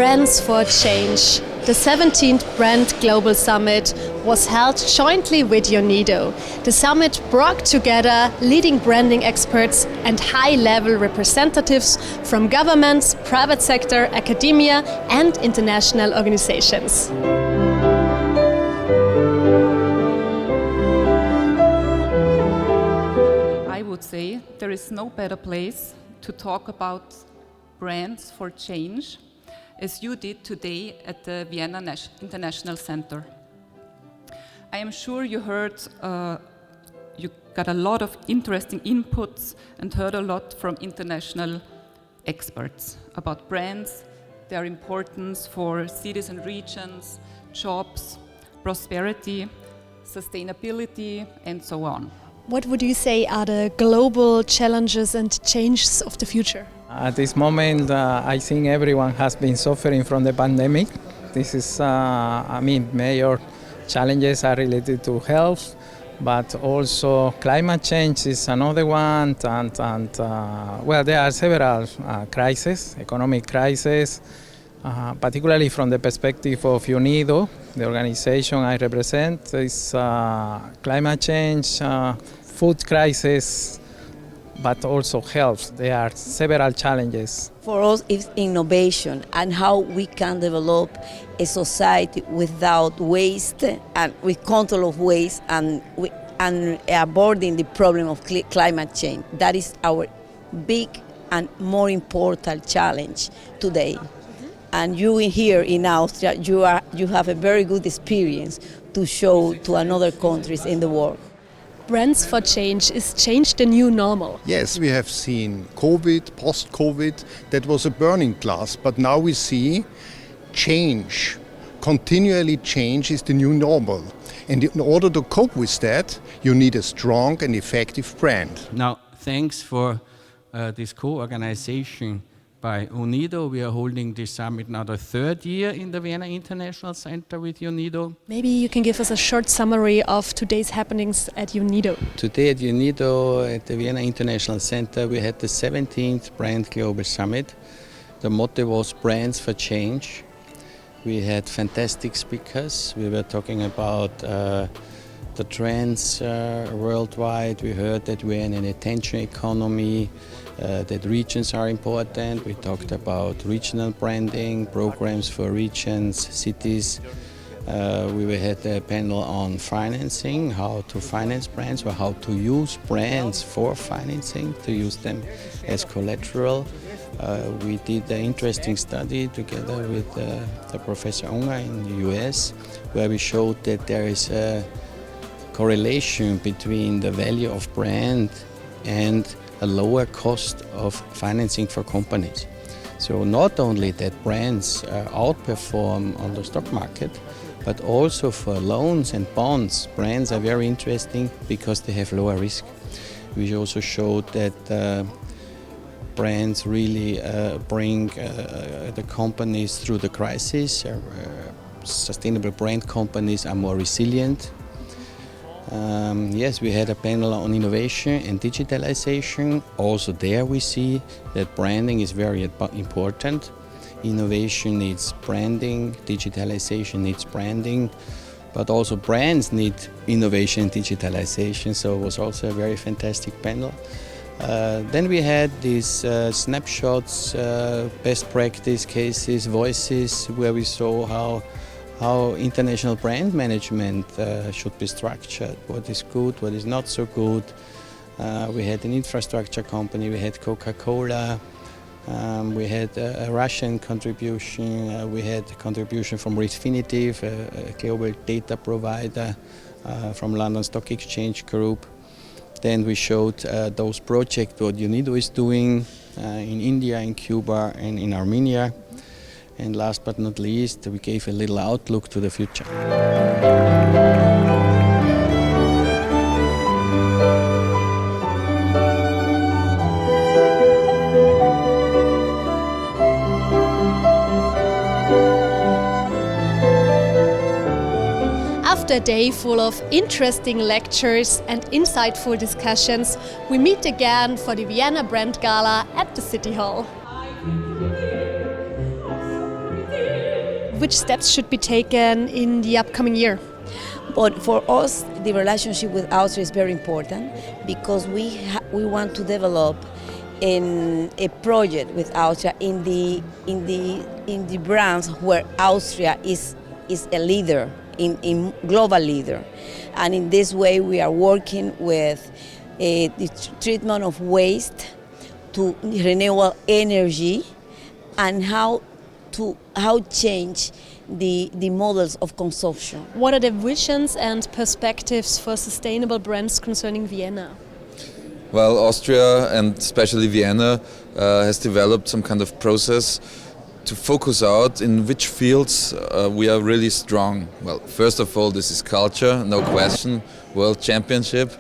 Brands for Change, the 17th Brand Global Summit, was held jointly with UNIDO. The summit brought together leading branding experts and high-level representatives from governments, private sector, academia and international organizations. I would say there is no better place to talk about brands for change as you did today at the Vienna International Centre. I am sure you heard, you got a lot of interesting inputs and heard a lot from international experts about brands, their importance for cities and regions, jobs, prosperity, sustainability, and so on. What would you say are the global challenges and changes of the future? At this moment, I think everyone has been suffering from the pandemic. This is, major challenges are related to health, but also climate change is another one. There are several crises, economic crises, particularly from the perspective of UNIDO, the organization I represent. Is climate change, food crisis, but also health. There are several challenges. For us, it's innovation and how we can develop a society without waste and with control of waste and avoiding the problem of climate change. That is our big and more important challenge today. And you here in Austria, you have a very good experience to show to other countries in the world. Brands for Change is change the new normal. Yes, we have seen COVID, post-COVID, that was a burning glass, but now we see change. Continually change is the new normal. And in order to cope with that, you need a strong and effective brand. Now, thanks for this co-organization by UNIDO. We are holding this summit now the third year in the Vienna International Centre with UNIDO. Maybe you can give us a short summary of today's happenings at UNIDO. Today at UNIDO, at the Vienna International Centre, we had the 17th Brand Global Summit. The motto was Brands for Change. We had fantastic speakers. We were talking about the trends worldwide. We heard that we're in an attention economy, that regions are important. We talked about regional branding, programs for regions, cities. We had a panel on financing, how to finance brands or how to use brands for financing, to use them as collateral. We did an interesting study together with the Professor Unger in the US, where we showed that there is a correlation between the value of brand and a lower cost of financing for companies. So not only that brands outperform on the stock market, but also for loans and bonds, brands are very interesting because they have lower risk. We also showed that brands really bring the companies through the crisis. Sustainable brand companies are more resilient. Yes, we had a panel on innovation and digitalization. Also there we see that branding is very important. Innovation needs branding, digitalization needs branding, but also brands need innovation and digitalization, so it was also a very fantastic panel. Then we had these snapshots, best practice cases, voices, where we saw how international brand management should be structured, what is good, what is not so good. We had an infrastructure company, we had Coca-Cola, we had a Russian contribution, we had a contribution from Refinitiv, a global data provider from London Stock Exchange Group. Then we showed those projects, what UNIDO is doing in India, in Cuba and in Armenia. And last but not least, we gave a little outlook to the future. After a day full of interesting lectures and insightful discussions, we meet again for the Vienna Brand Gala at the City Hall. which steps should be taken in the upcoming year? But for us, the relationship with Austria is very important because we want to develop a project with Austria in the brands where Austria is a leader, in global leader, and in this way we are working with the treatment of waste to renewable energy and how change the models of consumption. What are the visions and perspectives for sustainable brands concerning Vienna? Well, Austria and especially Vienna has developed some kind of process to focus out in which fields we are really strong. Well, first of all, this is culture, no question, World Championship.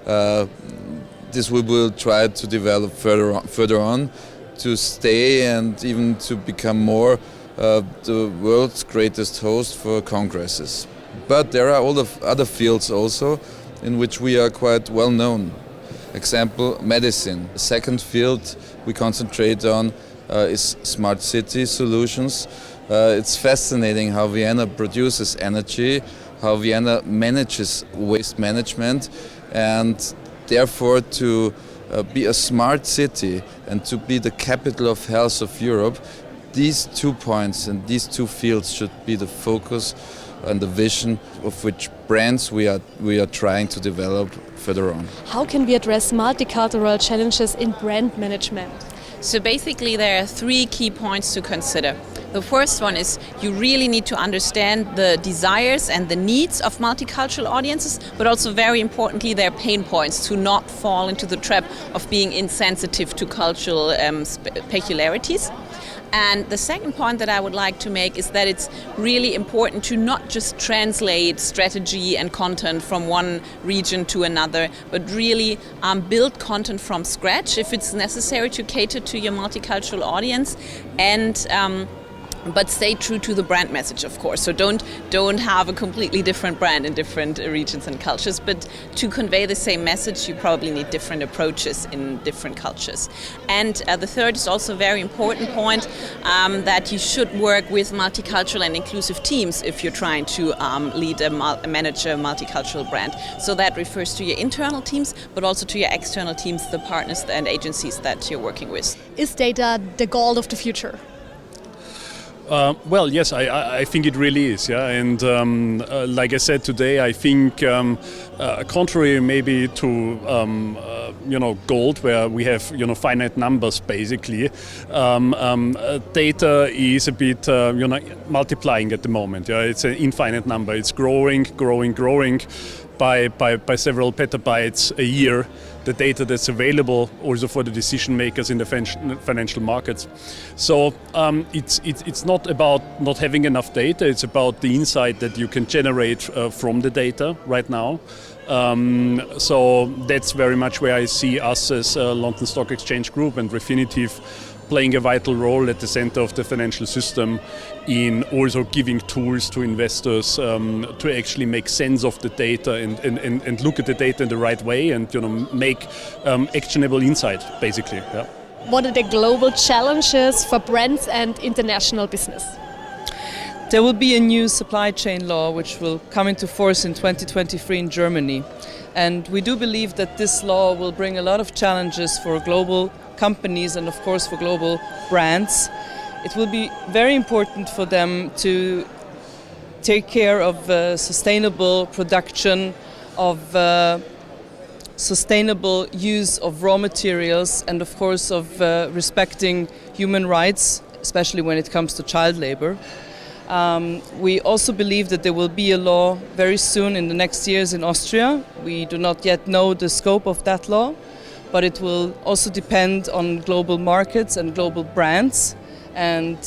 This we will try to develop further on to stay and even to become more the world's greatest host for congresses. But there are all the other fields also in which we are quite well known. Example, medicine. The second field we concentrate on is smart city solutions. It's fascinating how Vienna produces energy, how Vienna manages waste management, and therefore to be a smart city and to be the capital of health of Europe. These 2 points and these 2 fields should be the focus and the vision of which brands we are trying to develop further on. How can we address multicultural challenges in brand management? So basically there are 3 key points to consider. The first one is you really need to understand the desires and the needs of multicultural audiences, but also very importantly their pain points, to not fall into the trap of being insensitive to cultural peculiarities. And the second point that I would like to make is that it's really important to not just translate strategy and content from one region to another, but really build content from scratch if it's necessary to cater to your multicultural audience, and but stay true to the brand message, of course. So don't have a completely different brand in different regions and cultures, but to convey the same message you probably need different approaches in different cultures. And the third is also a very important point, that you should work with multicultural and inclusive teams if you're trying to manage a multicultural brand. So that refers to your internal teams, but also to your external teams, the partners and agencies that you're working with. Is data the goal of the future? Well, yes, I think it really is, yeah. And like I said today, I think contrary maybe to gold, where we have finite numbers basically, data is a bit multiplying at the moment. Yeah, it's an infinite number. It's growing by several petabytes a year. The data that's available also for the decision makers in the financial markets. So it's not about not having enough data, it's about the insight that you can generate from the data right now. So that's very much where I see us as London Stock Exchange Group and Refinitiv playing a vital role at the center of the financial system in also giving tools to investors to actually make sense of the data and look at the data in the right way and make actionable insight, basically. Yeah. What are the global challenges for brands and international business? There will be a new supply chain law which will come into force in 2023 in Germany. And we do believe that this law will bring a lot of challenges for global companies and of course for global brands. It will be very important for them to take care of sustainable production, of sustainable use of raw materials, and of course of respecting human rights, especially when it comes to child labor. We also believe that there will be a law very soon in the next years in Austria. We do not yet know the scope of that law, but it will also depend on global markets and global brands. And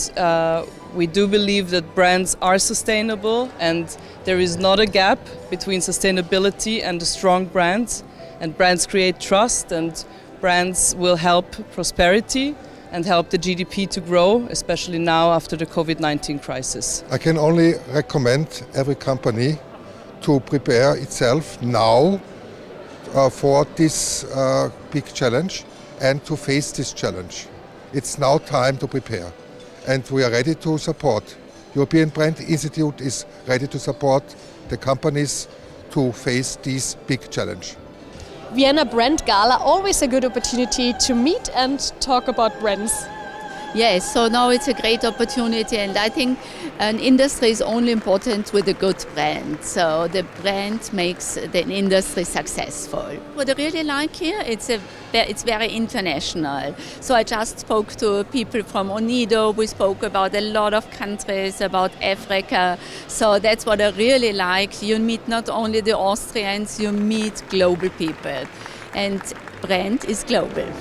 we do believe that brands are sustainable, and there is not a gap between sustainability and a strong brand. And brands create trust, and brands will help prosperity and help the GDP to grow, especially now after the COVID-19 crisis. I can only recommend every company to prepare itself now for this big challenge and to face this challenge. It's now time to prepare, and we are ready to support European Brand Institute is ready to support the companies to face this big challenge. Vienna Brand Gala, always a good opportunity to meet and talk about brands. Yes, so now it's a great opportunity, and I think an industry is only important with a good brand. So the brand makes the industry successful. What I really like here, it's very international. So I just spoke to people from UNIDO. We spoke about a lot of countries, about Africa. So that's what I really like. You meet not only the Austrians, you meet global people. And brand is global.